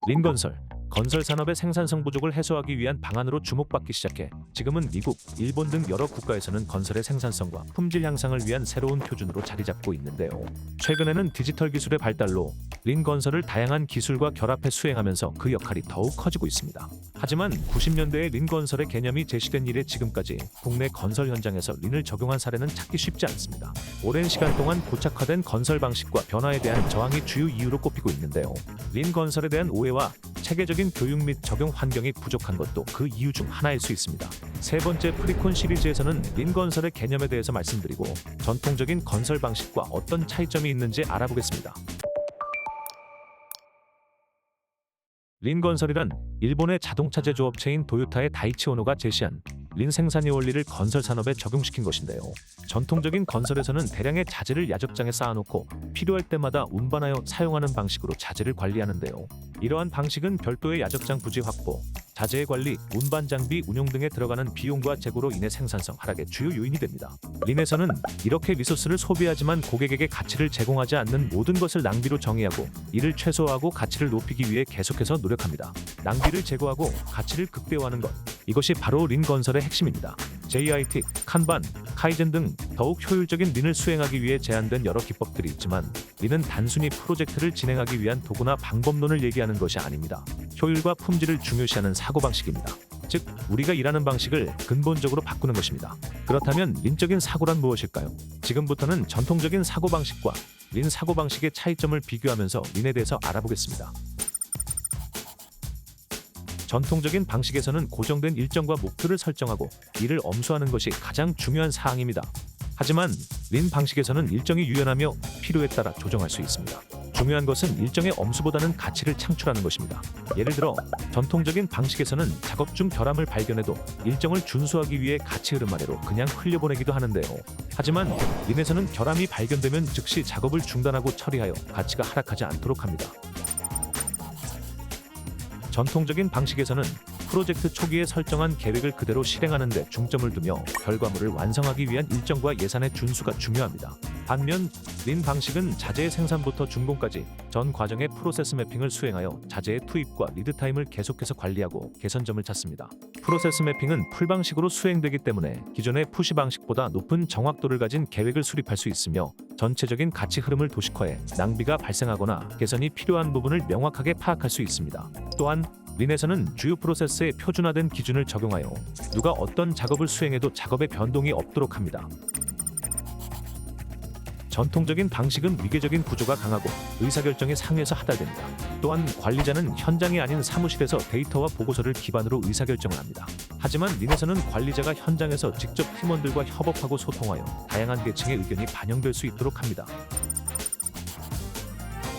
린건설, 건설 산업의 생산성 부족을 해소하기 위한 방안으로 주목받기 시작해 지금은 미국, 일본 등 여러 국가에서는 건설의 생산성과 품질 향상을 위한 새로운 표준으로 자리 잡고 있는데요. 최근에는 디지털 기술의 발달로 린건설을 다양한 기술과 결합해 수행하면서 그 역할이 더욱 커지고 있습니다. 하지만 90년대에 린건설의 개념이 제시된 이래 지금까지 국내 건설 현장에서 린을 적용한 사례는 찾기 쉽지 않습니다. 오랜 시간 동안 고착화된 건설 방식과 변화에 대한 저항이 주요 이유로 꼽히고 있는데요. 린건설에 대한 오해와 체계적인 교육 및 적용 환경이 부족한 것도 그 이유 중 하나일 수 있습니다. 세 번째 프리콘 시리즈에서는 린건설의 개념에 대해서 말씀드리고 전통적인 건설 방식과 어떤 차이점이 있는지 알아보겠습니다. 린건설이란 일본의 자동차 제조업체인 도요타의 다이치 오노가 제시한 린 생산의 원리를 건설 산업에 적용시킨 것인데요. 전통적인 건설에서는 대량의 자재를 야적장에 쌓아놓고 필요할 때마다 운반하여 사용하는 방식으로 자재를 관리하는데요. 이러한 방식은 별도의 야적장 부지 확보, 자재의 관리, 운반 장비 운용 등에 들어가는 비용과 재고로 인해 생산성 하락의 주요 요인이 됩니다. 린에서는 이렇게 리소스를 소비하지만 고객에게 가치를 제공하지 않는 모든 것을 낭비로 정의하고 이를 최소화하고 가치를 높이기 위해 계속해서 노력합니다. 낭비를 제거하고 가치를 극대화하는 것, 이것이 바로 린 건설의 핵심입니다. JIT, 칸반, 카이젠 등 더욱 효율적인 린을 수행하기 위해 제안된 여러 기법들이 있지만 린은 단순히 프로젝트를 진행하기 위한 도구나 방법론을 얘기하는 것이 아닙니다. 효율과 품질을 중요시하는 사고방식입니다. 즉, 우리가 일하는 방식을 근본적으로 바꾸는 것입니다. 그렇다면 린적인 사고란 무엇일까요? 지금부터는 전통적인 사고방식과 린 사고방식의 차이점을 비교하면서 린에 대해서 알아보겠습니다. 전통적인 방식에서는 고정된 일정과 목표를 설정하고 이를 엄수하는 것이 가장 중요한 사항입니다. 하지만 린 방식에서는 일정이 유연하며 필요에 따라 조정할 수 있습니다. 중요한 것은 일정의 엄수보다는 가치를 창출하는 것입니다. 예를 들어 전통적인 방식에서는 작업 중 결함을 발견해도 일정을 준수하기 위해 가치 흐름 아래로 그냥 흘려보내기도 하는데요. 하지만 린에서는 결함이 발견되면 즉시 작업을 중단하고 처리하여 가치가 하락하지 않도록 합니다. 전통적인 방식에서는 프로젝트 초기에 설정한 계획을 그대로 실행하는 데 중점을 두며 결과물을 완성하기 위한 일정과 예산의 준수가 중요합니다. 반면 린 방식은 자재의 생산부터 준공까지 전 과정의 프로세스 매핑을 수행하여 자재의 투입과 리드 타임을 계속해서 관리하고 개선점을 찾습니다. 프로세스 매핑은 풀 방식으로 수행되기 때문에 기존의 푸시 방식보다 높은 정확도를 가진 계획을 수립할 수 있으며 전체적인 가치 흐름을 도식화해 낭비가 발생하거나 개선이 필요한 부분을 명확하게 파악할 수 있습니다. 또한 린에서는 주요 프로세스에 표준화된 기준을 적용하여 누가 어떤 작업을 수행해도 작업의 변동이 없도록 합니다. 전통적인 방식은 위계적인 구조가 강하고 의사결정이 상위에서 하달됩니다. 또한 관리자는 현장이 아닌 사무실에서 데이터와 보고서를 기반으로 의사결정을 합니다. 하지만 린에서는 관리자가 현장에서 직접 팀원들과 협업하고 소통하여 다양한 계층의 의견이 반영될 수 있도록 합니다.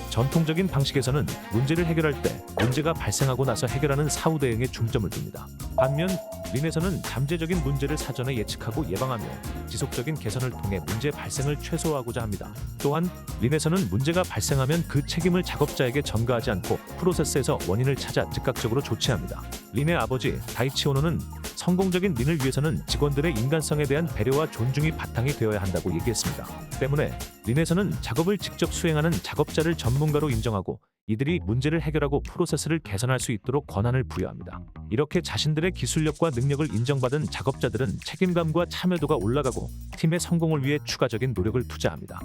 전통적인 방식에서는 문제를 해결할 때 문제가 발생하고 나서 해결하는 사후 대응에 중점을 둡니다. 반면 린에서는 잠재적인 문제를 사전에 예측하고 예방하며 지속적인 개선을 통해 문제 발생을 최소화하고자 합니다. 또한 린에서는 문제가 발생하면 그 책임을 작업자에게 전가하지 않고 프로세스에서 원인을 찾아 즉각적으로 조치합니다. 린의 아버지 다이치 오노는 성공적인 린을 위해서는 직원들의 인간성에 대한 배려와 존중이 바탕이 되어야 한다고 얘기했습니다. 때문에 린에서는 작업을 직접 수행하는 작업자를 전문가로 인정하고 이들이 문제를 해결하고 프로세스를 개선할 수 있도록 권한을 부여합니다. 이렇게 자신들의 기술력과 능력을 인정받은 작업자들은 책임감과 참여도가 올라가고 팀의 성공을 위해 추가적인 노력을 투자합니다.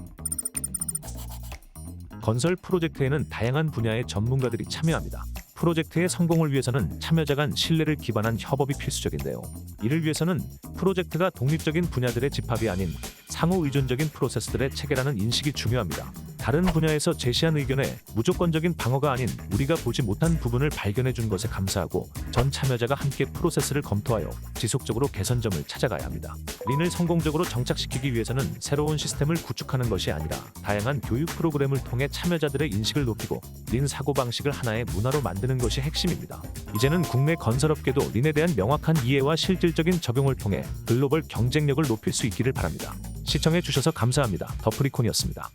건설 프로젝트에는 다양한 분야의 전문가들이 참여합니다. 프로젝트의 성공을 위해서는 참여자 간 신뢰를 기반한 협업이 필수적인데요. 이를 위해서는 프로젝트가 독립적인 분야들의 집합이 아닌 상호 의존적인 프로세스들의 체계라는 인식이 중요합니다. 다른 분야에서 제시한 의견에 무조건적인 방어가 아닌 우리가 보지 못한 부분을 발견해 준 것에 감사하고 전 참여자가 함께 프로세스를 검토하여 지속적으로 개선점을 찾아가야 합니다. 린을 성공적으로 정착시키기 위해서는 새로운 시스템을 구축하는 것이 아니라 다양한 교육 프로그램을 통해 참여자들의 인식을 높이고 린 사고방식을 하나의 문화로 만드는 것이 핵심입니다. 이제는 국내 건설업계도 린에 대한 명확한 이해와 실질적인 적용을 통해 글로벌 경쟁력을 높일 수 있기를 바랍니다. 시청해 주셔서 감사합니다. 더 프리콘이었습니다.